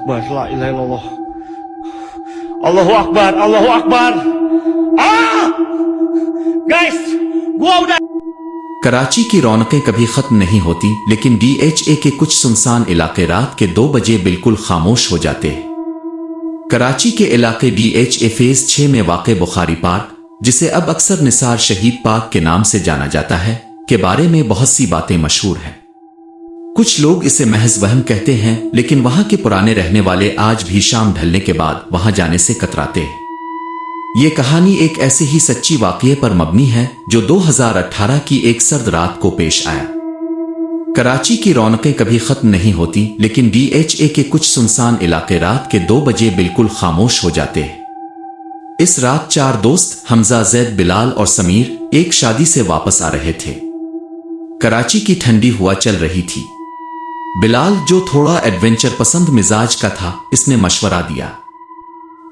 Akbar, la ilahe illallah. Allahu Akbar, Allahu Akbar. Guys, go out. Karachi की रौनकें कभी खत्म नहीं होती, लेकिन DHA के कुछ सुनसान इलाके रात के 2 बजे बिल्कुल खामोश हो जाते हैं। कराची के इलाके DHA फेज 6 में वाक़े बुखारी पार्क, जिसे अब अक्सर निसार शहीद पार्क के नाम से जाना जाता है, के बारे में बहुत सी बातें मशहूर हैं। कुछ लोग इसे महज वहम कहते हैं, लेकिन वहां के पुराने रहने वाले आज भी शाम ढलने के बाद वहां जाने से कतराते हैं। ये कहानी एक ऐसे ही सच्ची वाक़ये पर मबनी है जो 2018 की एक सर्द रात को पेश आया। कराची की रौनकें कभी खत्म नहीं होती, लेकिन DHA के कुछ सुनसान इलाके रात के 2 बजे बिल्कुल खामोश हो जाते हैं। इस रात 4 दोस्त हमजा, जैद, बिलाल और समीर एक शादी से वापस आ रहे थे। कराची की ठंडी हवा चल रही थी। बिलाल, जो थोड़ा एडवेंचर पसंद मिजाज का था, इसने मशवरा दिया,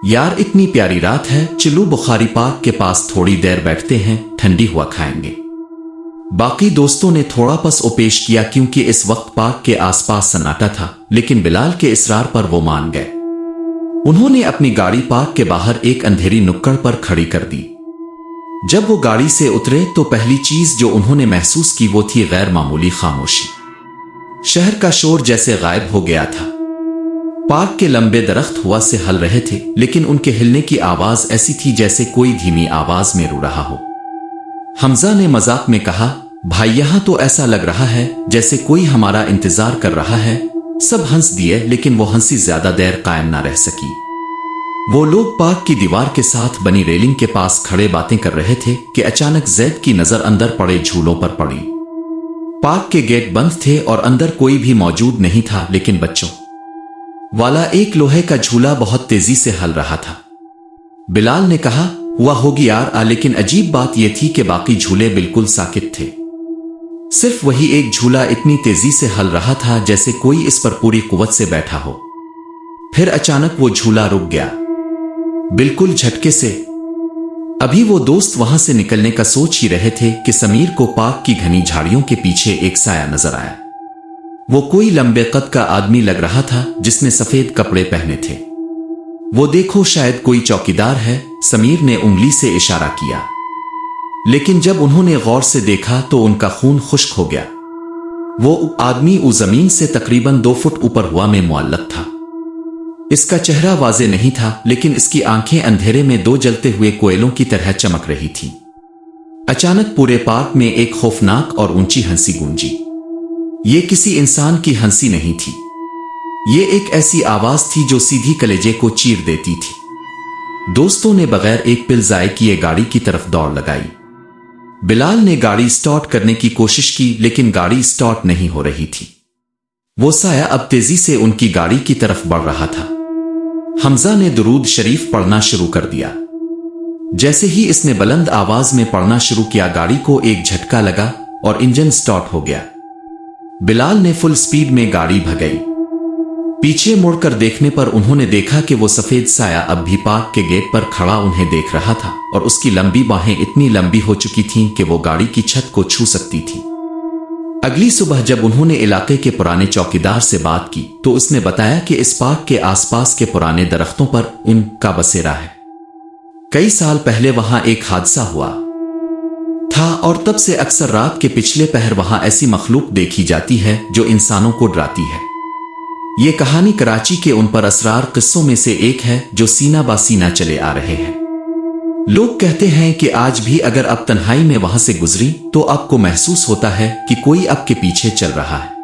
यार इतनी प्यारी रात है, चलो बुखारी पार्क के पास थोड़ी देर बैठते हैं, ठंडी हुआ खाएंगे। बाकी दोस्तों ने थोड़ा पस पेश किया क्योंकि इस वक्त पार्क के आसपास सन्नाटा था, लेकिन बिलाल के इसरार पर वो मान गए। उन्होंने अपनी गाड़ी पार्क के बाहर एक अंधेरी नुक्कड़ पर खड़ी कर दी। जब वो गाड़ी से उतरे तो पहली चीज जो उन्होंने महसूस की वो थी गैर मामूली खामोशी। शहर का शोर जैसे गायब हो गया था। पार्क के लंबे दरख्त हवा से हल रहे थे, लेकिन उनके हिलने की आवाज ऐसी थी जैसे कोई धीमी आवाज में रो रहा हो। हमजा ने मजाक में कहा, भाई यहां तो ऐसा लग रहा है जैसे कोई हमारा इंतजार कर रहा है। सब हंस दिए, लेकिन वो हंसी ज्यादा देर कायम ना रह सकी। वो लोग पार्क की दीवार के साथ बनी रेलिंग के पास खड़े बातें कर रहे थे कि अचानक जैद की नजर अंदर पड़े झूलों पर पड़ी। पार्क के गेट बंद थे और अंदर कोई भी मौजूद नहीं था, लेकिन बच्चों वाला एक लोहे का झूला बहुत तेजी से हल रहा था। बिलाल ने कहा, हुआ होगी यार, लेकिन अजीब बात यह थी कि बाकी झूले बिल्कुल साकित थे। सिर्फ वही एक झूला इतनी तेजी से हल रहा था जैसे कोई इस पर पूरी कुव्वत से बैठा हो। फिर अचानक वो झूला रुक गया, बिल्कुल झटके से। अभी वो दोस्त वहां से निकलने का सोच ही रहे थे कि समीर को पार्क की घनी झाड़ियों के पीछे एक साया नजर आया। वो कोई लंबे कद का आदमी लग रहा था जिसने सफेद कपड़े पहने थे। वो देखो शायद कोई चौकीदार है, समीर ने उंगली से इशारा किया। लेकिन जब उन्होंने गौर से देखा तो उनका खून खुश्क हो गया। वो आदमी जमीन से तकरीबन 2 फुट ऊपर हवा में मुअल्लक था। इसका चेहरा वाज़े नहीं था, लेकिन इसकी आंखें अंधेरे में 2 जलते हुए कोयलों की तरह चमक रही थी। अचानक पूरे पार्क में एक खौफनाक और ऊंची हंसी गूंजी। ये किसी इंसान की हंसी नहीं थी, ये एक ऐसी आवाज थी जो सीधी कलेजे को चीर देती थी। दोस्तों ने बगैर एक पिल जाए किए गाड़ी की तरफ दौड़ लगाई। बिलाल ने गाड़ी स्टार्ट करने की कोशिश की, लेकिन गाड़ी स्टार्ट नहीं हो रही थी। वो साया अब तेजी से उनकी गाड़ी की तरफ बढ़ रहा था। हमजा ने दुरूद शरीफ पढ़ना शुरू कर दिया। जैसे ही इसने बुलंद आवाज में पढ़ना शुरू किया, गाड़ी को एक झटका लगा और इंजन स्टार्ट हो गया। बिलाल ने फुल स्पीड में गाड़ी भगाई। पीछे मुड़कर देखने पर उन्होंने देखा कि वो सफेद साया अब भी पार्क के गेट पर खड़ा उन्हें देख रहा था, और उसकी लंबी बाहें इतनी लंबी हो चुकी थीं कि वो गाड़ी की छत को छू सकती थी। अगली सुबह जब उन्होंने इलाके के पुराने चौकीदार से बात की तो उसने बताया कि इस पार्क के आसपास के पुराने दरख्तों पर उनका बसेरा है। कई साल पहले वहां एक हादसा हुआ था और तब से अक्सर रात के पिछले पहर वहां ऐसी मखलूक देखी जाती है जो इंसानों को डराती है। ये कहानी कराची के उन पर असरार किस्सों में से एक है जो सीना बा सीना चले आ रहे हैं। लोग कहते हैं कि आज भी अगर आप तन्हाई में वहां से गुजरी तो आपको महसूस होता है कि कोई आपके पीछे चल रहा है।